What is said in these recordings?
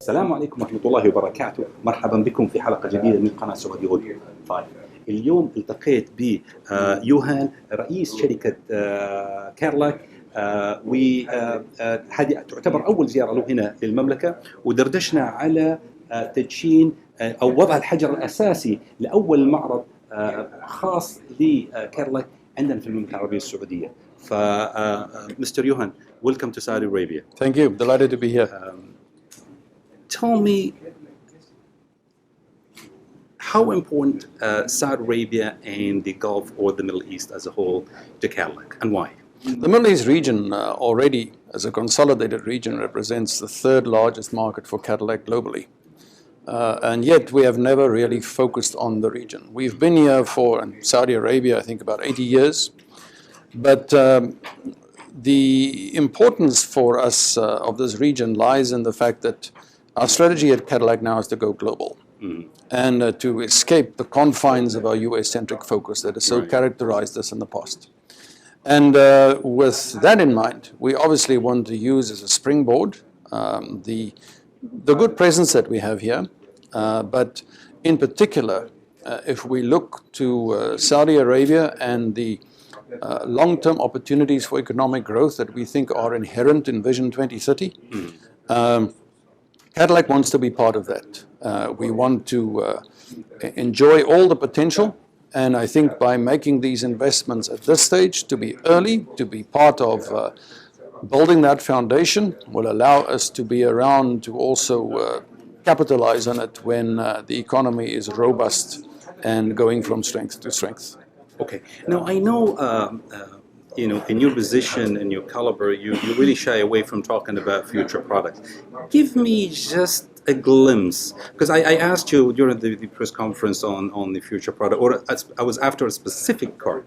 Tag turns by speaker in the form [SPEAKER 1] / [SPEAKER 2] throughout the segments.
[SPEAKER 1] السلام عليكم ورحمة الله وبركاته. مرحبا بكم في حلقة جديدة من قناة سعوديauto. اليوم التقيت بيوهان رئيس شركة كاديلاك، وهذه تعتبر أول زيارة له هنا للمملكة، ودردشنا على تدشين أو وضع الحجر الأساسي لأول معرض خاص لكاديلاك عندنا في المملكة العربية السعودية. Mr. Johan, welcome to Saudi Arabia.
[SPEAKER 2] Thank you. Delighted to be here.
[SPEAKER 1] Tell me, how important Saudi Arabia and the Gulf or the Middle East as a whole to Cadillac, and why?
[SPEAKER 2] The Middle East region already, as a consolidated region, represents the third largest market for Cadillac globally. And yet we have never really focused on the region. We've been here in Saudi Arabia, I think about 80 years. But the importance for us of this region lies in the fact that our strategy at Cadillac now is to go global and to escape the confines of our US-centric focus that has so characterized us in the past. And with that in mind, we obviously want to use as a springboard the good presence that we have here, but in particular, if we look to Saudi Arabia and the long-term opportunities for economic growth that we think are inherent in Vision 2030. Cadillac wants to be part of that. We want to enjoy all the potential, and I think by making these investments at this stage, to be early, to be part of building that foundation, will allow us to be around to also capitalize on it when the economy is robust and going from strength to strength.
[SPEAKER 1] Okay. Now I know, in your position and your caliber, you really shy away from talking about future products. Give me just a glimpse, because I asked you during the press conference on the future product, or I was after a specific car.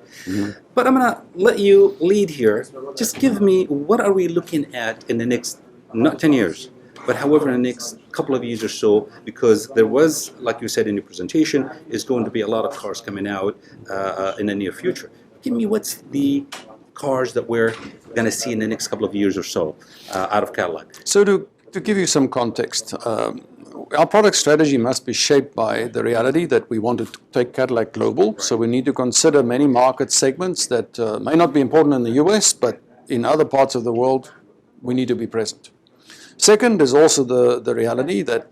[SPEAKER 1] But I'm gonna let you lead here. Just give me, what are we looking at in the next, not 10 years, but however in the next couple of years or so, because there was, like you said in your presentation, is going to be a lot of cars coming out in the near future. Give me what's the cars that we're going to see in the next couple of years or so out of Cadillac.
[SPEAKER 2] So to give you some context, our product strategy must be shaped by the reality that we want to take Cadillac global. So we need to consider many market segments that may not be important in the US, but in other parts of the world, we need to be present. Second is also the reality that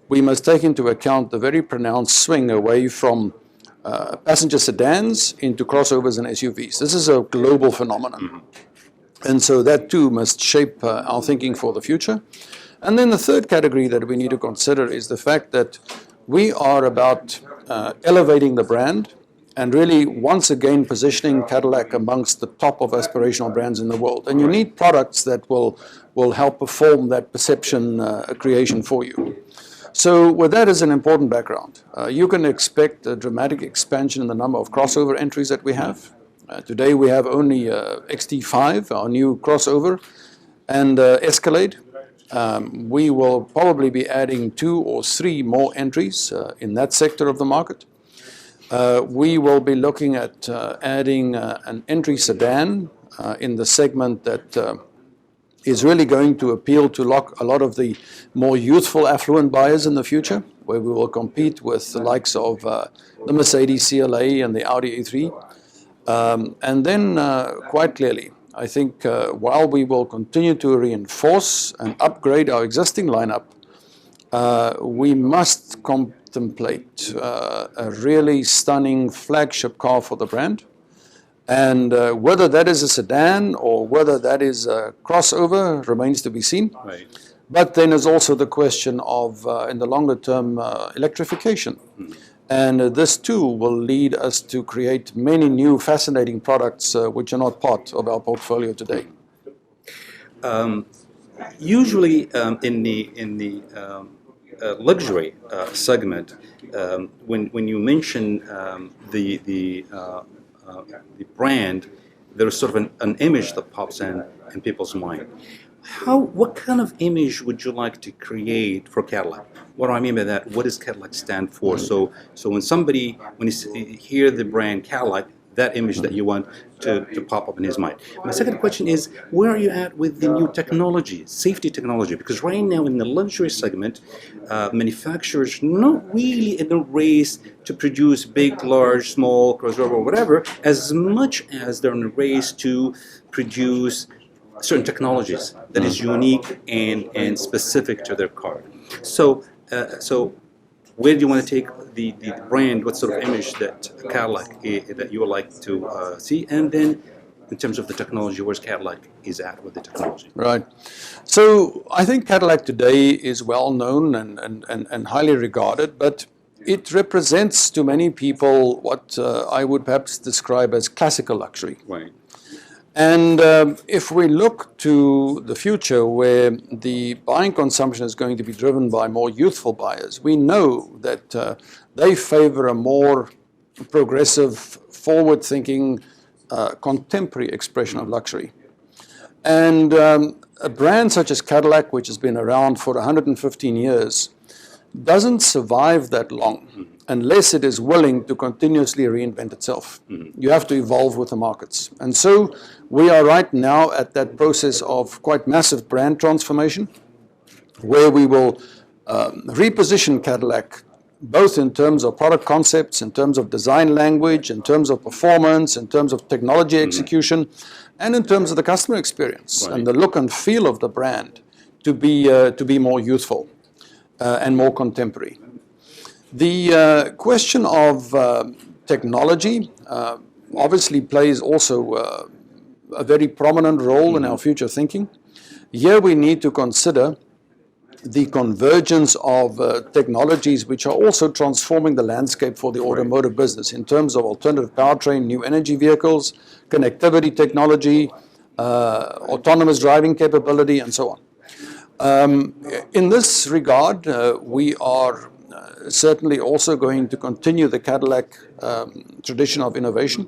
[SPEAKER 2] we must take into account the very pronounced swing away from passenger sedans into crossovers and SUVs. This is a global phenomenon. And so that too must shape our thinking for the future. And then the third category that we need to consider is the fact that we are about elevating the brand and really once again positioning Cadillac amongst the top of aspirational brands in the world. And you need products that will help perform that perception creation for you. So with that as an important background, you can expect a dramatic expansion in the number of crossover entries that we have. Today we have only XT5, our new crossover, and Escalade. We will probably be adding 2 or 3 more entries in that sector of the market. We will be looking at adding an entry sedan in the segment that is really going to appeal to a lot of the more youthful, affluent buyers in the future, where we will compete with the likes of the Mercedes CLA and the Audi A3. And then, quite clearly, I think while we will continue to reinforce and upgrade our existing lineup, we must contemplate a really stunning flagship car for the brand. And whether that is a sedan or whether that is a crossover remains to be seen.
[SPEAKER 1] Right.
[SPEAKER 2] But then there's also the question of, in the longer term, electrification. And this too will lead us to create many new fascinating products which are not part of our portfolio today.
[SPEAKER 1] Usually in the luxury segment, when you mention the brand, there's sort of an image that pops in people's mind. What kind of image would you like to create for Cadillac? What do I mean by that? What does Cadillac stand for? So when you hear the brand Cadillac, that image that you want to pop up in his mind. My second question is, where are you at with the new technology, safety technology? Because right now in the luxury segment, manufacturers not really in a race to produce big, large, small, crossover, or whatever, as much as they're in a race to produce certain technologies that is unique and specific to their car. So where do you want to take the brand? What sort of image that Cadillac that you would like to see? And then in terms of the technology, where's Cadillac is at with the technology?
[SPEAKER 2] Right. So I think Cadillac today is well known and highly regarded, but it represents to many people what I would perhaps describe as classical luxury.
[SPEAKER 1] Right.
[SPEAKER 2] And if we look to the future where the buying consumption is going to be driven by more youthful buyers, we know that they favor a more progressive, forward-thinking, contemporary expression of luxury. And a brand such as Cadillac, which has been around for 115 years, doesn't survive that long unless it is willing to continuously reinvent itself. You have to evolve with the markets. And so we are right now at that process of quite massive brand transformation, where we will reposition Cadillac both in terms of product concepts, in terms of design language, in terms of performance, in terms of technology execution, and in terms of the customer experience and the look and feel of the brand to be more youthful and more contemporary. The question of technology obviously plays also a very prominent role in our future thinking. Here we need to consider the convergence of technologies which are also transforming the landscape for the automotive business in terms of alternative powertrain, new energy vehicles, connectivity technology, autonomous driving capability, and so on. In this regard, we are certainly also going to continue the Cadillac tradition of innovation.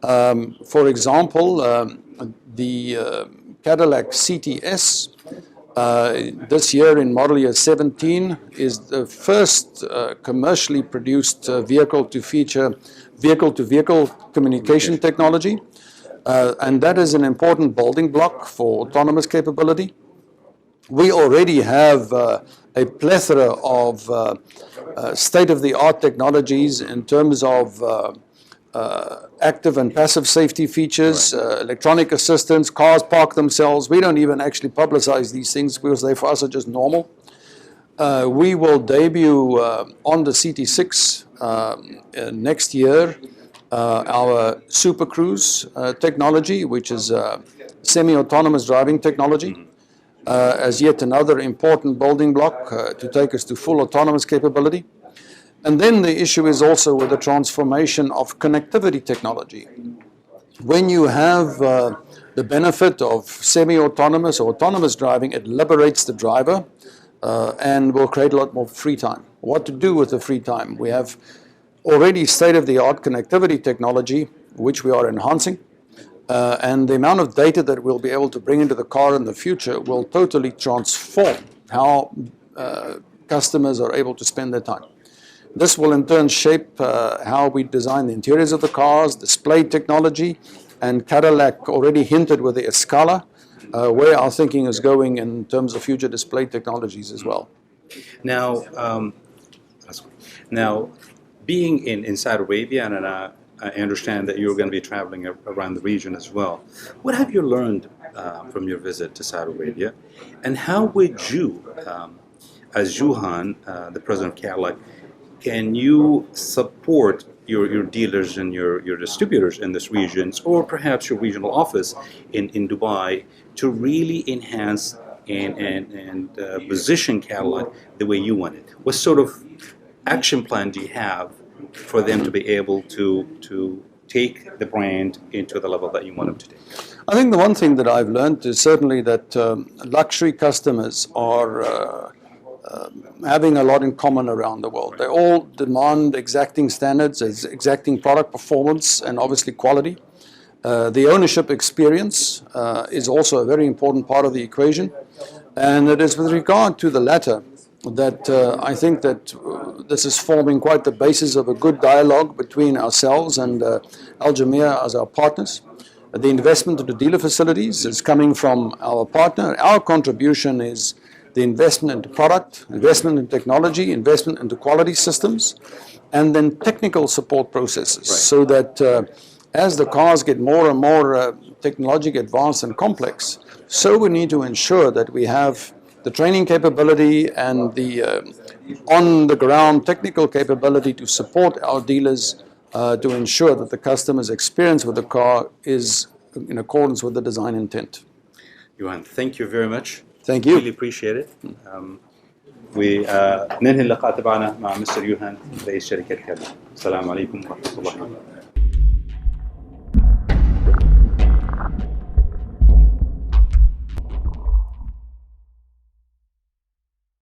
[SPEAKER 2] For example, the Cadillac CTS this year in model year 17 is the first commercially produced vehicle to feature vehicle-to-vehicle communication technology, and that is an important building block for autonomous capability. We already have a plethora of state-of-the-art technologies in terms of active and passive safety features, electronic assistance, cars park themselves. We don't even actually publicize these things because they for us are just normal. We will debut on the CT6 next year our Super Cruise technology, which is semi-autonomous driving technology, as yet another important building block to take us to full autonomous capability. And then the issue is also with the transformation of connectivity technology. When you have the benefit of semi-autonomous or autonomous driving, it liberates the driver and will create a lot more free time. What to do with the free time? We have already state-of-the-art connectivity technology, which we are enhancing. And the amount of data that we'll be able to bring into the car in the future will totally transform how customers are able to spend their time. This will in turn shape how we design the interiors of the cars, display technology, and Cadillac already hinted with the Escala where our thinking is going in terms of future display technologies as well.
[SPEAKER 1] Now, being in Saudi Arabia, and I understand that you're going to be traveling around the region as well, what have you learned from your visit to Saudi Arabia, and how would you, as Johan, the president of Cadillac, can you support your dealers and your distributors in this region, or perhaps your regional office in Dubai, to really enhance and position Cadillac the way you want it? What sort of action plan do you have for them to be able to take the brand into the level that you want them to take?
[SPEAKER 2] I think the one thing that I've learned is certainly that luxury customers are having a lot in common around the world. They all demand exacting standards, exacting product performance, and obviously quality. The ownership experience is also a very important part of the equation. And it is with regard to the latter that I think that this is forming quite the basis of a good dialogue between ourselves and Al-Jamia as our partners. The investment into dealer facilities is coming from our partner. Our contribution is the investment into product, investment in technology, investment into quality systems, and then technical support processes, so that as the cars get more and more technologically advanced and complex, so we need to ensure that we have the training capability and the on-the-ground technical capability to support our dealers to ensure that the customer's experience with the car is in accordance with the design intent.
[SPEAKER 1] Johan, thank you very much.
[SPEAKER 2] Thank you.
[SPEAKER 1] Really appreciate it. وننهي اللقاء تبعنا مع مستر يوهان رئيس شركة كاديلاك. السلام عليكم ورحمة الله وبركاته.